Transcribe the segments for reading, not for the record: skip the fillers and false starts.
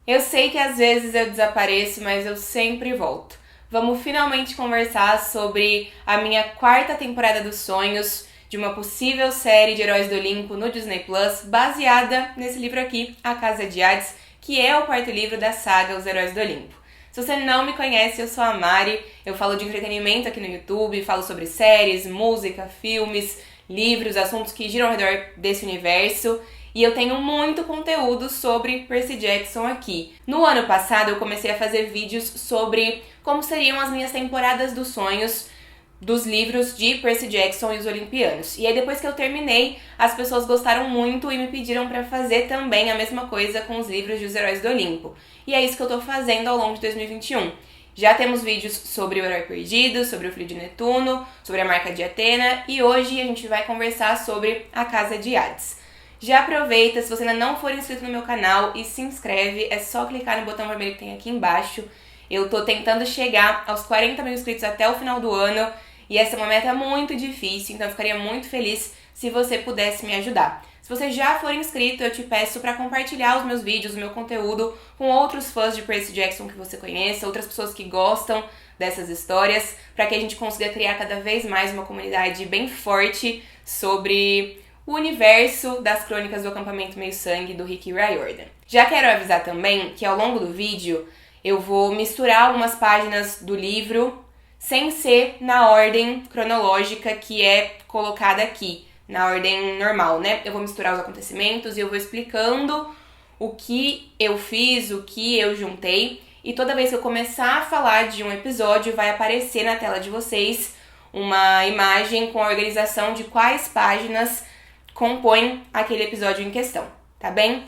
Eu sei que às vezes eu desapareço, mas eu sempre volto. Vamos finalmente conversar sobre a minha quarta temporada dos sonhos de uma possível série de Heróis do Olimpo no Disney Plus, baseada nesse livro aqui, A Casa de Hades, que é o quarto livro da saga Os Heróis do Olimpo. Se você não me conhece, eu sou a Mari, eu falo de entretenimento aqui no YouTube, falo sobre séries, música, filmes, livros, assuntos que giram ao redor desse universo. E eu tenho muito conteúdo sobre Percy Jackson aqui. No ano passado eu comecei a fazer vídeos sobre como seriam as minhas temporadas dos sonhos dos livros de Percy Jackson e os Olimpianos. E aí depois que eu terminei, as pessoas gostaram muito e me pediram pra fazer também a mesma coisa com os livros dos Heróis do Olimpo. E é isso que eu tô fazendo ao longo de 2021. Já temos vídeos sobre o Herói Perdido, sobre o Filho de Netuno, sobre a Marca de Atena e hoje a gente vai conversar sobre a Casa de Hades. Já aproveita, se você ainda não for inscrito no meu canal e se inscreve, é só clicar no botão vermelho que tem aqui embaixo. Eu tô tentando chegar aos 40 mil inscritos até o final do ano e essa é uma meta muito difícil, então eu ficaria muito feliz se você pudesse me ajudar. Se você já for inscrito, eu te peço para compartilhar os meus vídeos, o meu conteúdo com outros fãs de Percy Jackson que você conheça, outras pessoas que gostam dessas histórias, para que a gente consiga criar cada vez mais uma comunidade bem forte sobre o universo das crônicas do acampamento Meio-Sangue do Rick Riordan. Já quero avisar também que ao longo do vídeo eu vou misturar algumas páginas do livro sem ser na ordem cronológica que é colocada aqui, na ordem normal, né? Eu vou misturar os acontecimentos e eu vou explicando o que eu fiz, o que eu juntei, e toda vez que eu começar a falar de um episódio vai aparecer na tela de vocês uma imagem com a organização de quais páginas compõem aquele episódio em questão, tá bem?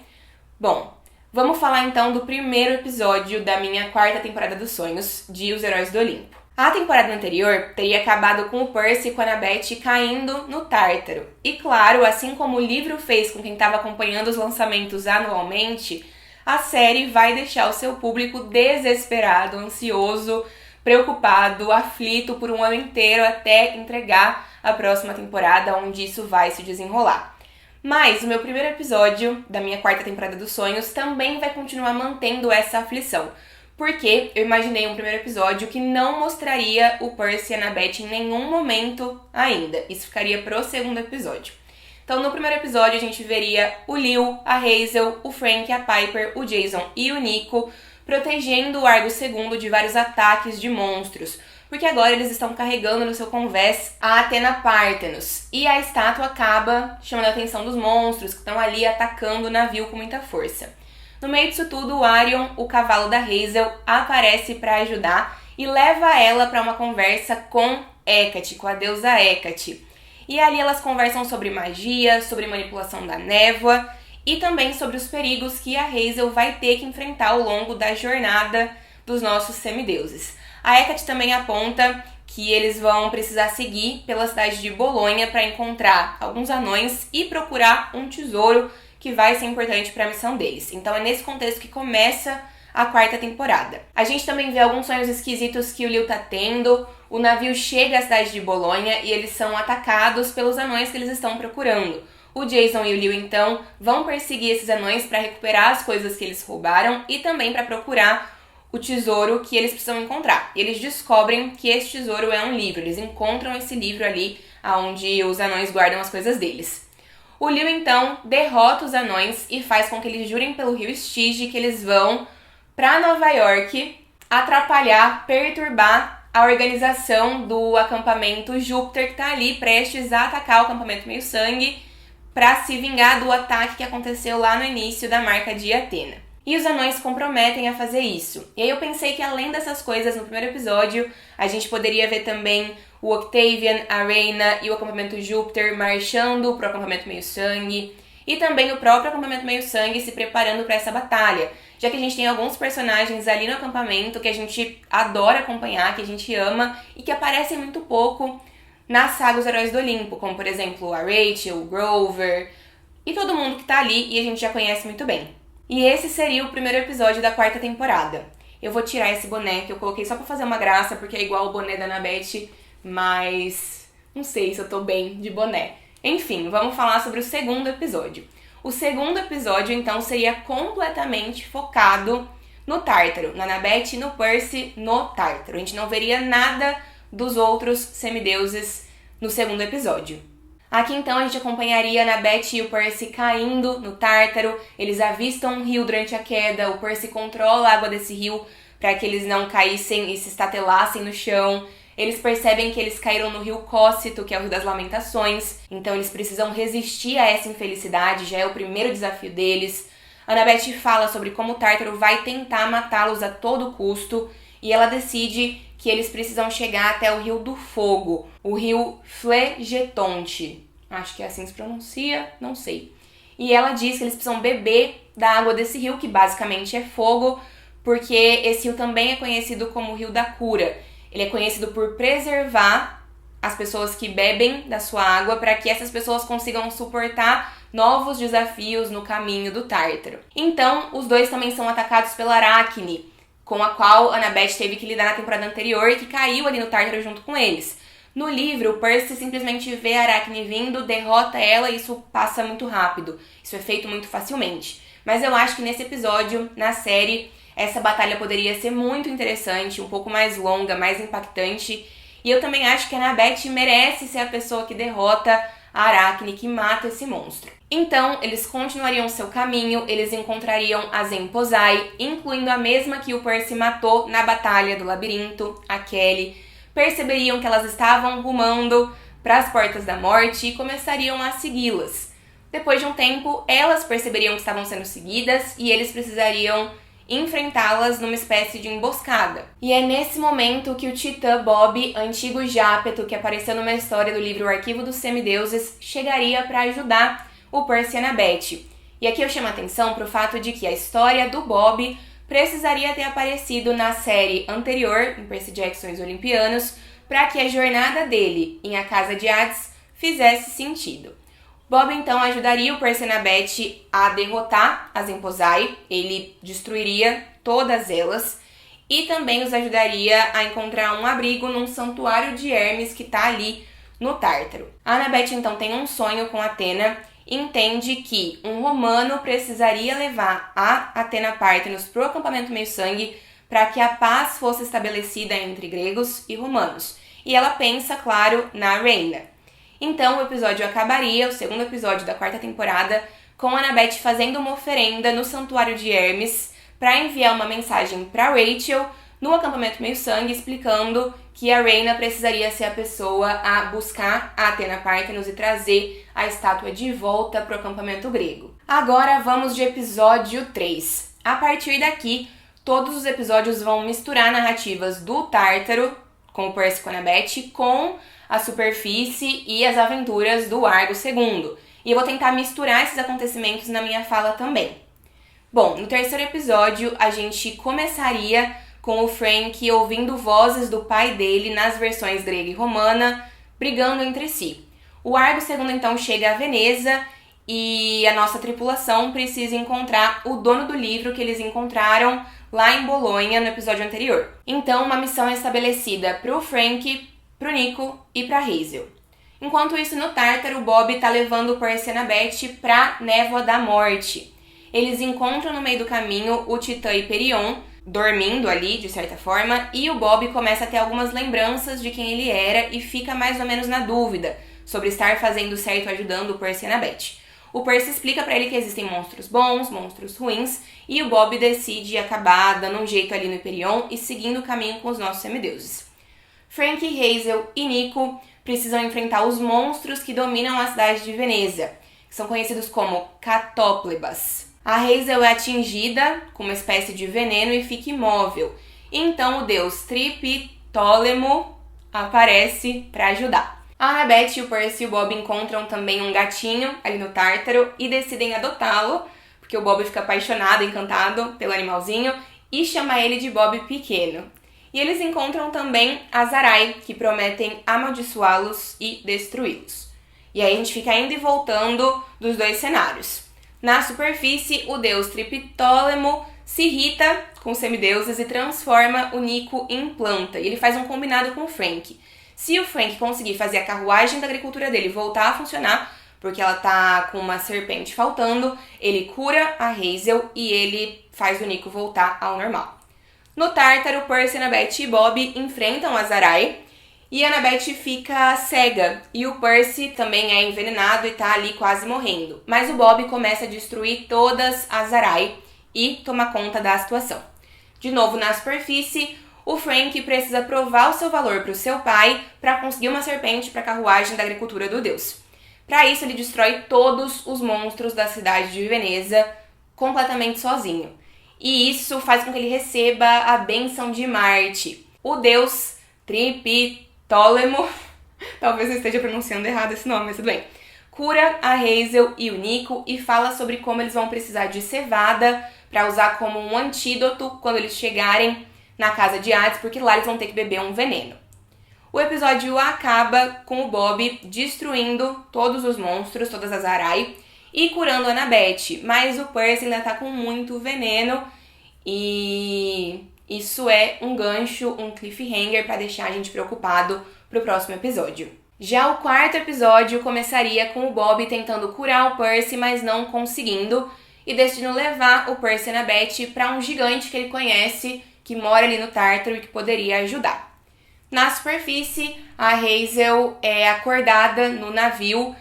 Bom, vamos falar então do primeiro episódio da minha quarta temporada dos sonhos, de Os Heróis do Olimpo. A temporada anterior teria acabado com o Percy e com a Annabeth caindo no Tártaro. E claro, assim como o livro fez com quem estava acompanhando os lançamentos anualmente, a série vai deixar o seu público desesperado, ansioso, preocupado, aflito por um ano inteiro até entregar a próxima temporada, onde isso vai se desenrolar. Mas o meu primeiro episódio da minha quarta temporada dos sonhos também vai continuar mantendo essa aflição, porque eu imaginei um primeiro episódio que não mostraria o Percy e a Annabeth em nenhum momento ainda. Isso ficaria pro segundo episódio. Então no primeiro episódio a gente veria o Leo, a Hazel, o Frank, a Piper, o Jason e o Nico protegendo o Argo II de vários ataques de monstros, porque agora eles estão carregando no seu convés a Athena Parthenos, e a estátua acaba chamando a atenção dos monstros que estão ali atacando o navio com muita força. No meio disso tudo, o Arion, o cavalo da Hazel, aparece para ajudar e leva ela para uma conversa com Hecate, com a deusa Hecate. E ali elas conversam sobre magia, sobre manipulação da névoa e também sobre os perigos que a Hazel vai ter que enfrentar ao longo da jornada dos nossos semideuses. A Hecate também aponta que eles vão precisar seguir pela cidade de Bolonha para encontrar alguns anões e procurar um tesouro que vai ser importante para a missão deles. Então é nesse contexto que começa a quarta temporada. A gente também vê alguns sonhos esquisitos que o Leo tá tendo. O navio chega à cidade de Bolonha e eles são atacados pelos anões que eles estão procurando. O Jason e o Leo, então, vão perseguir esses anões para recuperar as coisas que eles roubaram e também para procurar o tesouro que eles precisam encontrar. E eles descobrem que esse tesouro é um livro. Eles encontram esse livro ali onde os anões guardam as coisas deles. O Leo, então, derrota os anões e faz com que eles jurem pelo rio Stygia que eles vão para Nova York atrapalhar, perturbar a organização do acampamento Júpiter, que está ali prestes a atacar o acampamento Meio-Sangue para se vingar do ataque que aconteceu lá no início da Marca de Atena. E os anões se comprometem a fazer isso. E aí eu pensei que além dessas coisas, no primeiro episódio, a gente poderia ver também o Octavian, a Reina e o acampamento Júpiter marchando pro acampamento Meio-Sangue. E também o próprio acampamento Meio-Sangue se preparando para essa batalha. Já que a gente tem alguns personagens ali no acampamento que a gente adora acompanhar, que a gente ama e que aparecem muito pouco na saga Os Heróis do Olimpo. Como, por exemplo, a Rachel, o Grover e todo mundo que tá ali e a gente já conhece muito bem. E esse seria o primeiro episódio da quarta temporada. Eu vou tirar esse boné que eu coloquei só pra fazer uma graça, porque é igual o boné da Annabeth, mas não sei se eu tô bem de boné. Enfim, vamos falar sobre o segundo episódio. O segundo episódio, então, seria completamente focado no Tártaro, na Annabeth, no Percy, no Tártaro. A gente não veria nada dos outros semideuses no segundo episódio. Aqui, então, a gente acompanharia a Annabeth e o Percy caindo no Tártaro. Eles avistam um rio durante a queda, o Percy controla a água desse rio para que eles não caíssem e se estatelassem no chão. Eles percebem que eles caíram no rio Cócito, que é o Rio das Lamentações, então eles precisam resistir a essa infelicidade, já é o primeiro desafio deles. A Annabeth fala sobre como o Tártaro vai tentar matá-los a todo custo, e ela decide que eles precisam chegar até o Rio do Fogo, o rio Phlegethonte. Acho que é assim que se pronuncia, não sei. E ela diz que eles precisam beber da água desse rio, que basicamente é fogo, porque esse rio também é conhecido como o Rio da Cura. Ele é conhecido por preservar as pessoas que bebem da sua água para que essas pessoas consigam suportar novos desafios no caminho do Tártaro. Então, os dois também são atacados pela Aracne, com a qual Annabeth teve que lidar na temporada anterior e que caiu ali no Tártaro junto com eles. No livro, o Percy simplesmente vê a Aracne vindo, derrota ela e isso passa muito rápido. Isso é feito muito facilmente. Mas eu acho que nesse episódio, na série, essa batalha poderia ser muito interessante, um pouco mais longa, mais impactante. E eu também acho que a Annabeth merece ser a pessoa que derrota a Aracne, que mata esse monstro. Então, eles continuariam seu caminho, eles encontrariam a Zenposai, incluindo a mesma que o Percy matou na Batalha do Labirinto, a Kelly. Perceberiam que elas estavam rumando para as Portas da Morte e começariam a segui-las. Depois de um tempo, elas perceberiam que estavam sendo seguidas e eles precisariam enfrentá-las numa espécie de emboscada. E é nesse momento que o Titã Bob, antigo Jápeto, que apareceu numa história do livro O Arquivo dos Semideuses, chegaria para ajudar o Percy e a Annabeth. E aqui eu chamo a atenção para o fato de que a história do Bob precisaria ter aparecido na série anterior, em Percy Jackson e os Olimpianos, para que a jornada dele em A Casa de Hades fizesse sentido. Bob, então, ajudaria o Percy e a Annabeth a derrotar as Zenposai, ele destruiria todas elas, e também os ajudaria a encontrar um abrigo num santuário de Hermes que está ali no Tártaro. A Annabeth, então, tem um sonho com Atena e entende que um romano precisaria levar a Athena Parthenos para o acampamento Meio-Sangue para que a paz fosse estabelecida entre gregos e romanos. E ela pensa, claro, na Reina. Então o episódio acabaria, o segundo episódio da quarta temporada, com a Annabeth fazendo uma oferenda no santuário de Hermes para enviar uma mensagem para Rachel no acampamento Meio-Sangue, explicando que a Reina precisaria ser a pessoa a buscar a Athena Parthenos e trazer a estátua de volta para o acampamento grego. Agora vamos de episódio 3. A partir daqui, todos os episódios vão misturar narrativas do Tártaro, com o Percy e com a Annabeth, com a superfície e as aventuras do Argo II. E eu vou tentar misturar esses acontecimentos na minha fala também. Bom, no terceiro episódio, a gente começaria com o Frank ouvindo vozes do pai dele nas versões grega e romana, brigando entre si. O Argo II, então, chega a Veneza e a nossa tripulação precisa encontrar o dono do livro que eles encontraram lá em Bolonha, no episódio anterior. Então, uma missão é estabelecida para o Frank, pro Nico e pra Hazel. Enquanto isso, no Tártaro, o Bob tá levando o Percy e a Annabeth pra Névoa da Morte. Eles encontram no meio do caminho o Titã Hyperion, dormindo ali, de certa forma, e o Bob começa a ter algumas lembranças de quem ele era e fica mais ou menos na dúvida sobre estar fazendo certo ajudando o Percy e a Annabeth. O Percy explica pra ele que existem monstros bons, monstros ruins, e o Bob decide acabar dando um jeito ali no Hyperion e seguindo o caminho com os nossos semideuses. Frank, Hazel e Nico precisam enfrentar os monstros que dominam a cidade de Veneza, que são conhecidos como catóplebas. A Hazel é atingida com uma espécie de veneno e fica imóvel. E então o deus Triptólemo aparece para ajudar. A Annabeth, o Percy e o Bob encontram também um gatinho ali no Tártaro e decidem adotá-lo, porque o Bob fica apaixonado, encantado pelo animalzinho e chama ele de Bob Pequeno. E eles encontram também Azarai, que prometem amaldiçoá-los e destruí-los. E aí a gente fica indo e voltando dos dois cenários. Na superfície, o deus Triptólemo se irrita com os semideuses e transforma o Nico em planta. E ele faz um combinado com o Frank. Se o Frank conseguir fazer a carruagem da agricultura dele voltar a funcionar, porque ela tá com uma serpente faltando, ele cura a Hazel e ele faz o Nico voltar ao normal. No Tártaro, Percy, Annabeth e Bob enfrentam a Azarai e a Annabeth fica cega e o Percy também é envenenado e tá ali quase morrendo. Mas o Bob começa a destruir todas as Azarai e toma conta da situação. De novo na superfície, o Frank precisa provar o seu valor para o seu pai para conseguir uma serpente para a carruagem da agricultura do deus. Para isso, ele destrói todos os monstros da cidade de Veneza completamente sozinho. E isso faz com que ele receba a bênção de Marte. O deus Triptólemo, talvez eu esteja pronunciando errado esse nome, mas tudo bem, cura a Hazel e o Nico e fala sobre como eles vão precisar de cevada para usar como um antídoto quando eles chegarem na casa de Hades, porque lá eles vão ter que beber um veneno. O episódio acaba com o Bob destruindo todos os monstros, todas as Azarai, e curando a Annabeth, mas o Percy ainda tá com muito veneno e isso é um gancho, um cliffhanger para deixar a gente preocupado pro próximo episódio. Já o quarto episódio começaria com o Bob tentando curar o Percy, mas não conseguindo, e decidindo levar o Percy e a Annabeth para um gigante que ele conhece, que mora ali no Tártaro e que poderia ajudar. Na superfície, a Hazel é acordada no navio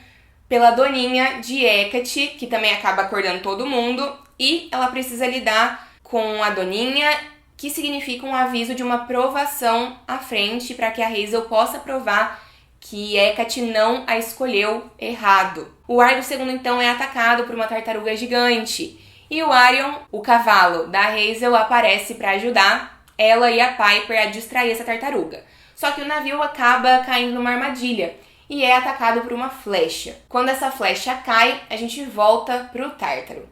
pela doninha de Hecate, que também acaba acordando todo mundo, e ela precisa lidar com a doninha, que significa um aviso de uma provação à frente para que a Hazel possa provar que Hecate não a escolheu errado. O Argo II então é atacado por uma tartaruga gigante e o Arion, o cavalo da Hazel, aparece para ajudar ela e a Piper a distrair essa tartaruga. Só que o navio acaba caindo numa armadilha e é atacado por uma flecha. Quando essa flecha cai, a gente volta pro Tártaro.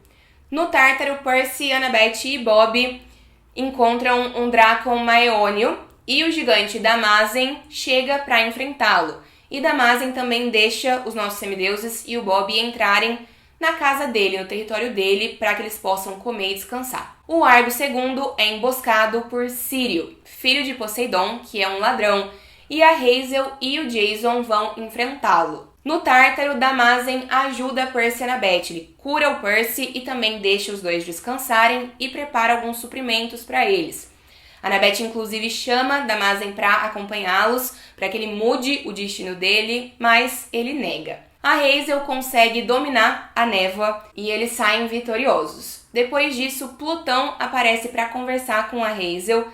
No Tártaro, Percy, Annabeth e Bob encontram um Drácon Maeônio e o gigante Damazen chega para enfrentá-lo. E Damazen também deixa os nossos semideuses e o Bob entrarem na casa dele, no território dele, para que eles possam comer e descansar. O Argo II é emboscado por Sírio, filho de Poseidon, que é um ladrão, e a Hazel e o Jason vão enfrentá-lo. No Tártaro, Damazen ajuda Percy e Annabeth, ele cura o Percy e também deixa os dois descansarem e prepara alguns suprimentos para eles. Annabeth, inclusive, chama Damazen para acompanhá-los, para que ele mude o destino dele, mas ele nega. A Hazel consegue dominar a névoa e eles saem vitoriosos. Depois disso, Plutão aparece para conversar com a Hazel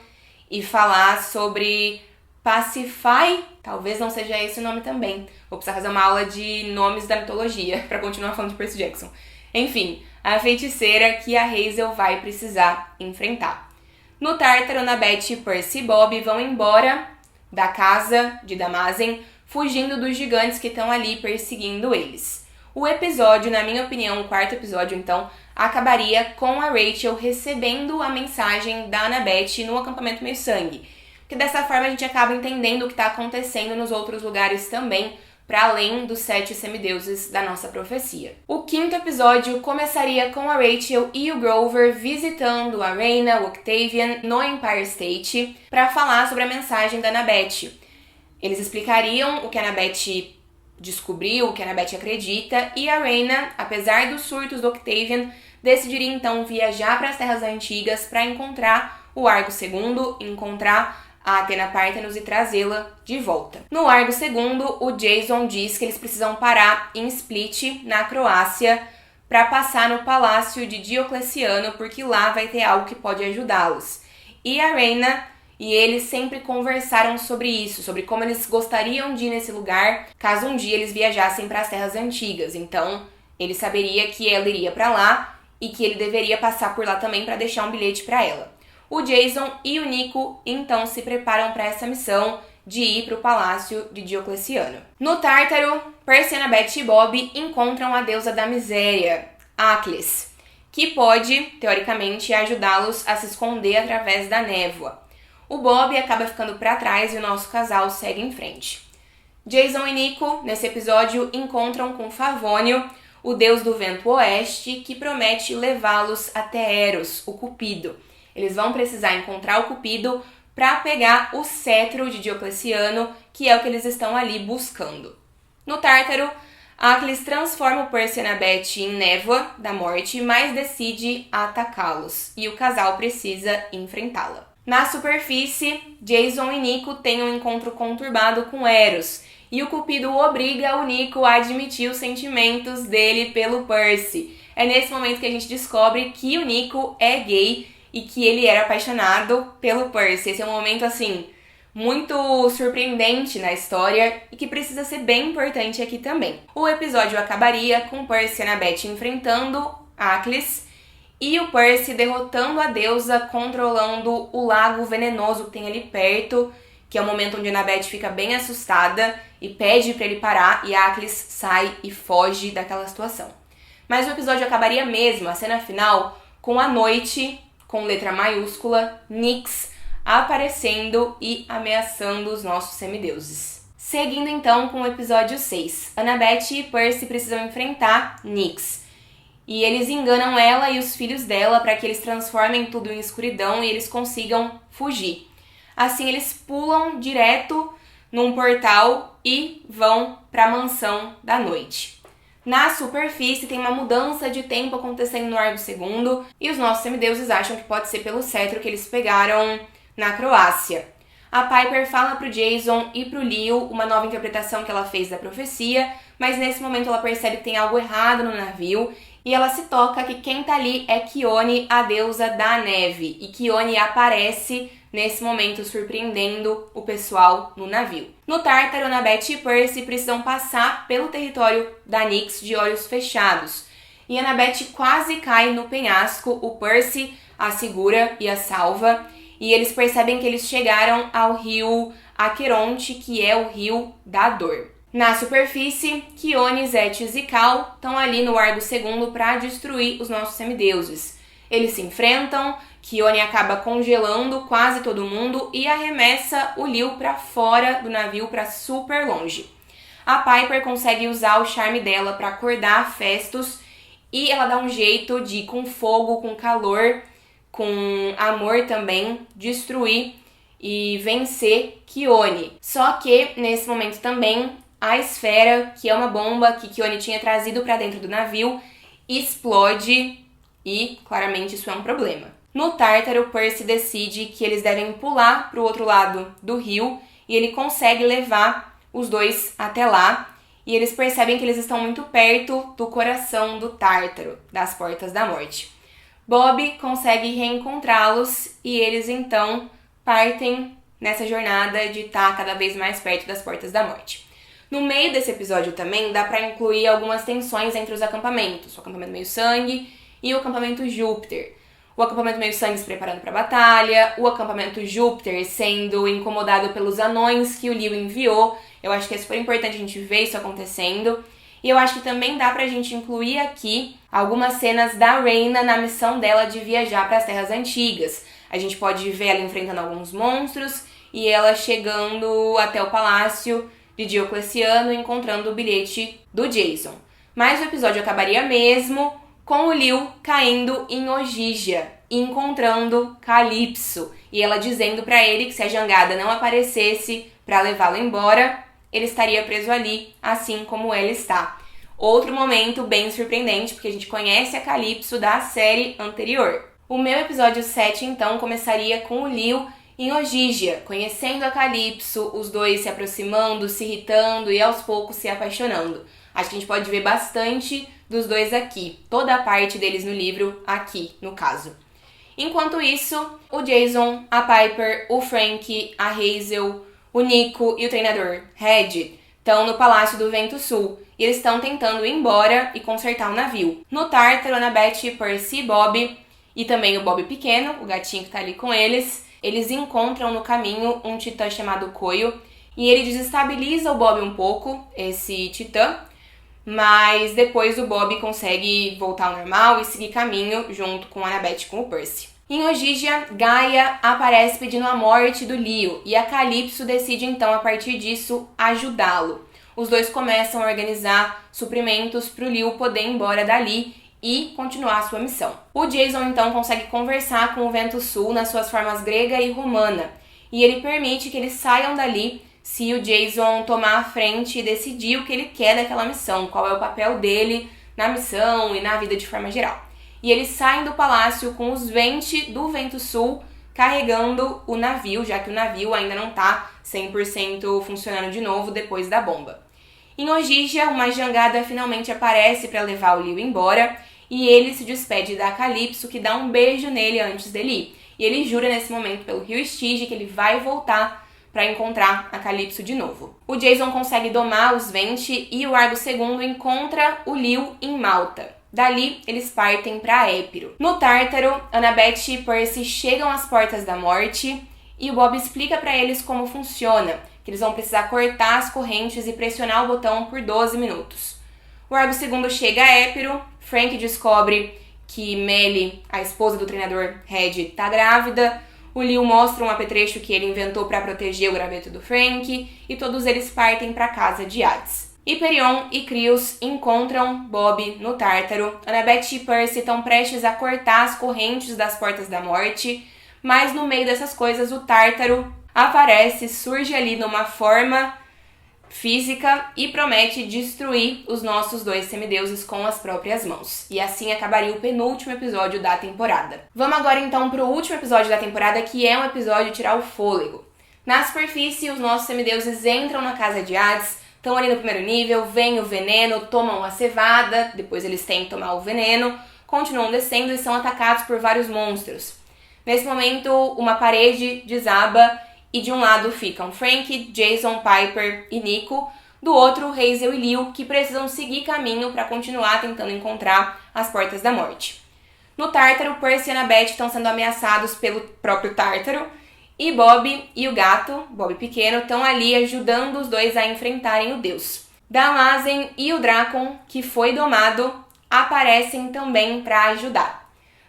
e falar sobre Pacify, talvez não seja esse o nome também. Vou precisar fazer uma aula de nomes da mitologia para continuar falando de Percy Jackson. Enfim, a feiticeira que a Hazel vai precisar enfrentar. No Tártaro, Annabeth, Percy e Bob vão embora da casa de Damazen, fugindo dos gigantes que estão ali perseguindo eles. O episódio, na minha opinião, o quarto episódio, então, acabaria com a Rachel recebendo a mensagem da Annabeth no acampamento Meio-Sangue. Porque dessa forma a gente acaba entendendo o que está acontecendo nos outros lugares também, para além dos 7 semideuses da nossa profecia. O quinto episódio começaria com a Rachel e o Grover visitando a Reyna, o Octavian, no Empire State, para falar sobre a mensagem da Annabeth. Eles explicariam o que a Annabeth descobriu, o que a Annabeth acredita, e a Reyna, apesar dos surtos do Octavian, decidiria então viajar para as Terras Antigas para encontrar o Argo II, encontrar a Athena Parthenos e trazê-la de volta. No Argo II, o Jason diz que eles precisam parar em Split, na Croácia, para passar no palácio de Diocleciano, porque lá vai ter algo que pode ajudá-los. E a Reyna e eles sempre conversaram sobre isso, sobre como eles gostariam de ir nesse lugar, caso um dia eles viajassem para as Terras Antigas. Então, ele saberia que ela iria para lá e que ele deveria passar por lá também para deixar um bilhete para ela. O Jason e o Nico, então, se preparam para essa missão de ir para o palácio de Diocleciano. No Tártaro, Percy, Annabeth e Bob encontram a deusa da miséria, Aklis, que pode, teoricamente, ajudá-los a se esconder através da névoa. O Bob acaba ficando para trás e o nosso casal segue em frente. Jason e Nico, nesse episódio, encontram com Favônio, o deus do vento oeste, que promete levá-los até Eros, o Cupido. Eles vão precisar encontrar o Cupido para pegar o cetro de Diocleciano, que é o que eles estão ali buscando. No Tártaro, Ackles transforma o Percy e a Annabeth em névoa da morte, mas decide atacá-los, e o casal precisa enfrentá-la. Na superfície, Jason e Nico têm um encontro conturbado com Eros, e o Cupido obriga o Nico a admitir os sentimentos dele pelo Percy. É nesse momento que a gente descobre que o Nico é gay e que ele era apaixonado pelo Percy. Esse é um momento, assim, muito surpreendente na história e que precisa ser bem importante aqui também. O episódio acabaria com Percy e Annabeth enfrentando Ackles e o Percy derrotando a deusa, controlando o lago venenoso que tem ali perto, que é o momento onde Annabeth fica bem assustada e pede para ele parar, e Ackles sai e foge daquela situação. Mas o episódio acabaria mesmo, a cena final, com a noite, com letra maiúscula, Nyx, aparecendo e ameaçando os nossos semideuses. Seguindo então com o episódio 6, Annabeth e Percy precisam enfrentar Nyx. E eles enganam ela e os filhos dela para que eles transformem tudo em escuridão e eles consigam fugir. Assim eles pulam direto num portal e vão para a mansão da noite. Na superfície tem uma mudança de tempo acontecendo no Argo II e os nossos semideuses acham que pode ser pelo cetro que eles pegaram na Croácia. A Piper fala pro Jason e pro Leo uma nova interpretação que ela fez da profecia, mas nesse momento ela percebe que tem algo errado no navio e ela se toca que quem tá ali é Khione, a deusa da neve, e Khione aparece nesse momento surpreendendo o pessoal no navio. No Tártaro, Annabeth e Percy precisam passar pelo território da Nyx de olhos fechados, e Annabeth quase cai no penhasco, o Percy a segura e a salva, e eles percebem que eles chegaram ao rio Aqueronte, que é o rio da dor. Na superfície, Khione, Zetius e Cal estão ali no Argo II para destruir os nossos semideuses. Eles se enfrentam, Khione acaba congelando quase todo mundo e arremessa o Leo para fora do navio, para super longe. A Piper consegue usar o charme dela para acordar Festus e ela dá um jeito de, com fogo, com calor, com amor também, destruir e vencer Khione. Só que, nesse momento também, a esfera, que é uma bomba que Khione tinha trazido para dentro do navio, explode e, claramente, isso é um problema. No Tártaro, Percy decide que eles devem pular para o outro lado do rio e ele consegue levar os dois até lá. E eles percebem que eles estão muito perto do coração do Tártaro, das Portas da Morte. Bob consegue reencontrá-los e eles então partem nessa jornada de estar cada vez mais perto das Portas da Morte. No meio desse episódio também dá para incluir algumas tensões entre os acampamentos, o acampamento Meio-Sangue e o acampamento Júpiter. O acampamento Meio-Sangue se preparando para a batalha, o acampamento Júpiter sendo incomodado pelos anões que o Leo enviou. Eu acho que é super importante a gente ver isso acontecendo. E eu acho que também dá pra gente incluir aqui algumas cenas da Reyna na missão dela de viajar para as Terras Antigas. A gente pode ver ela enfrentando alguns monstros e ela chegando até o palácio de Diocleciano encontrando o bilhete do Jason. Mas o episódio acabaria mesmo com o Leo caindo em Ogígia e encontrando Calypso. E ela dizendo pra ele que se a jangada não aparecesse pra levá-lo embora, ele estaria preso ali, assim como ela está. Outro momento bem surpreendente, porque a gente conhece a Calypso da série anterior. O meu episódio 7, então, começaria com o Leo em Ogígia, conhecendo a Calypso, os dois se aproximando, se irritando e aos poucos se apaixonando. Acho que a gente pode ver bastante dos dois aqui, toda a parte deles no livro aqui, no caso. Enquanto isso, o Jason, a Piper, o Frank, a Hazel, o Nico e o treinador Red estão no Palácio do Vento Sul e eles estão tentando ir embora e consertar o navio. No Tártaro, Annabeth, Percy e Bob, e também o Bob pequeno, o gatinho que tá ali com eles encontram no caminho um titã chamado Coio e ele desestabiliza o Bob um pouco, esse titã, mas depois o Bob consegue voltar ao normal e seguir caminho junto com a Annabeth e com o Percy. Em Ogígia, Gaia aparece pedindo a morte do Leo e a Calypso decide então a partir disso ajudá-lo. Os dois começam a organizar suprimentos para o Leo poder ir embora dali e continuar a sua missão. O Jason então consegue conversar com o Vento Sul nas suas formas grega e romana e ele permite que eles saiam dali se o Jason tomar a frente e decidir o que ele quer daquela missão, qual é o papel dele na missão e na vida de forma geral. E eles saem do palácio com os Venti do Vento Sul carregando o navio, já que o navio ainda não tá 100% funcionando de novo depois da bomba. Em Ogygia, uma jangada finalmente aparece para levar o Liu embora e ele se despede da Calypso, que dá um beijo nele antes dele ir. E ele jura nesse momento pelo rio Stygia que ele vai voltar para encontrar a Calypso de novo. O Jason consegue domar os Venti e o Argo II encontra o Liu em Malta. Dali, eles partem para Épiro. No Tártaro, Annabeth e Percy chegam às Portas da Morte e o Bob explica para eles como funciona, que eles vão precisar cortar as correntes e pressionar o botão por 12 minutos. O Argo II chega a Épiro, Frank descobre que Melly, a esposa do treinador Red, tá grávida, o Liu mostra um apetrecho que ele inventou para proteger o graveto do Frank e todos eles partem para a casa de Hades. Hyperion e Krios encontram Bob no Tártaro. Annabeth e Percy estão prestes a cortar as correntes das Portas da Morte, mas no meio dessas coisas o Tártaro aparece, surge ali numa forma física e promete destruir os nossos dois semideuses com as próprias mãos. E assim acabaria o penúltimo episódio da temporada. Vamos agora então pro último episódio da temporada, que é um episódio de tirar o fôlego. Na superfície, os nossos semideuses entram na casa de Hades, estão ali no primeiro nível, vem o veneno, tomam a cevada, depois eles têm que tomar o veneno, continuam descendo e são atacados por vários monstros. Nesse momento, uma parede desaba e de um lado ficam Frank, Jason, Piper e Nico, do outro Hazel e Liu, que precisam seguir caminho para continuar tentando encontrar as Portas da Morte. No Tártaro, Percy e Annabeth estão sendo ameaçados pelo próprio Tártaro, e Bob e o gato, Bob pequeno, estão ali ajudando os dois a enfrentarem o deus. Damazen e o Drakon, que foi domado, aparecem também para ajudar.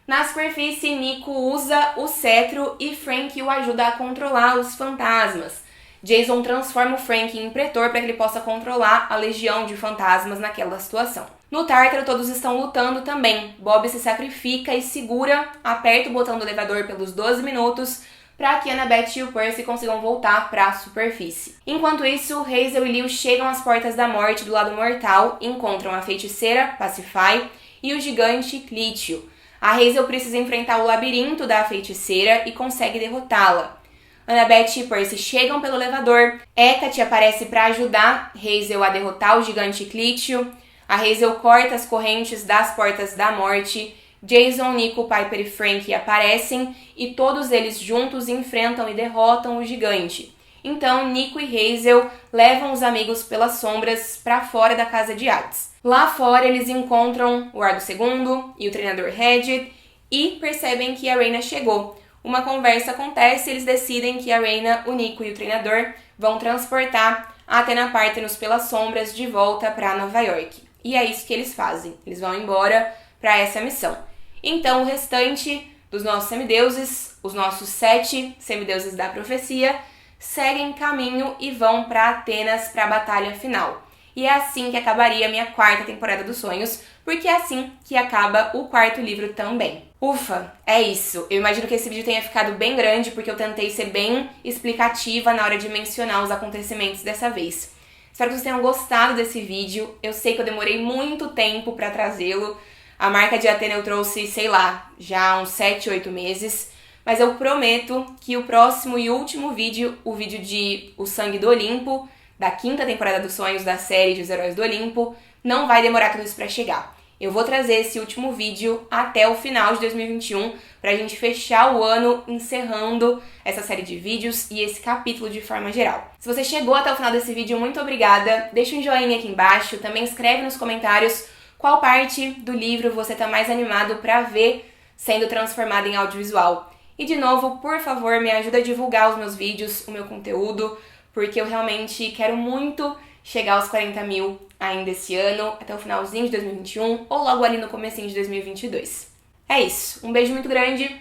Na superfície, Nico usa o cetro e Frank o ajuda a controlar os fantasmas. Jason transforma o Frank em pretor para que ele possa controlar a legião de fantasmas naquela situação. No Tártaro, todos estão lutando também. Bob se sacrifica e segura, aperta o botão do elevador pelos 12 minutos para que Annabeth e o Percy consigam voltar para a superfície. Enquanto isso, Hazel e Liu chegam às Portas da Morte do lado mortal, encontram a feiticeira, Pacify, e o gigante Clitio. A Hazel precisa enfrentar o labirinto da feiticeira e consegue derrotá-la. Annabeth e Percy chegam pelo elevador, Hecate aparece para ajudar Hazel a derrotar o gigante Clitio, a Hazel corta as correntes das Portas da Morte, Jason, Nico, Piper e Frank aparecem e todos eles juntos enfrentam e derrotam o gigante. Então, Nico e Hazel levam os amigos pelas sombras para fora da casa de Hades. Lá fora, eles encontram o Argo II e o treinador Red e percebem que a Reyna chegou. Uma conversa acontece e eles decidem que a Reyna, o Nico e o treinador vão transportar a Athena Parthenos pelas sombras de volta para Nova York. E é isso que eles fazem. Eles vão embora para essa missão. Então, o restante dos nossos semideuses, os nossos 7 semideuses da profecia, seguem caminho e vão para Atenas para a batalha final. E é assim que acabaria a minha 4ª temporada dos sonhos, porque é assim que acaba o 4º livro também. Ufa, é isso. Eu imagino que esse vídeo tenha ficado bem grande, porque eu tentei ser bem explicativa na hora de mencionar os acontecimentos dessa vez. Espero que vocês tenham gostado desse vídeo. Eu sei que eu demorei muito tempo para trazê-lo. A marca de Athena eu trouxe, sei lá, já uns 7, 8 meses. Mas eu prometo que o próximo e último vídeo, o vídeo de O Sangue do Olimpo, da 5ª temporada dos sonhos da série dos Heróis do Olimpo, não vai demorar tudo isso pra chegar. Eu vou trazer esse último vídeo até o final de 2021 pra gente fechar o ano encerrando essa série de vídeos e esse capítulo de forma geral. Se você chegou até o final desse vídeo, muito obrigada. Deixa um joinha aqui embaixo, também escreve nos comentários qual parte do livro você tá mais animado pra ver sendo transformada em audiovisual. E de novo, por favor, me ajuda a divulgar os meus vídeos, o meu conteúdo, porque eu realmente quero muito chegar aos 40 mil ainda esse ano, até o finalzinho de 2021 ou logo ali no comecinho de 2022. É isso, um beijo muito grande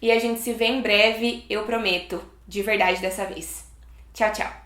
e a gente se vê em breve, eu prometo, de verdade dessa vez. Tchau, tchau!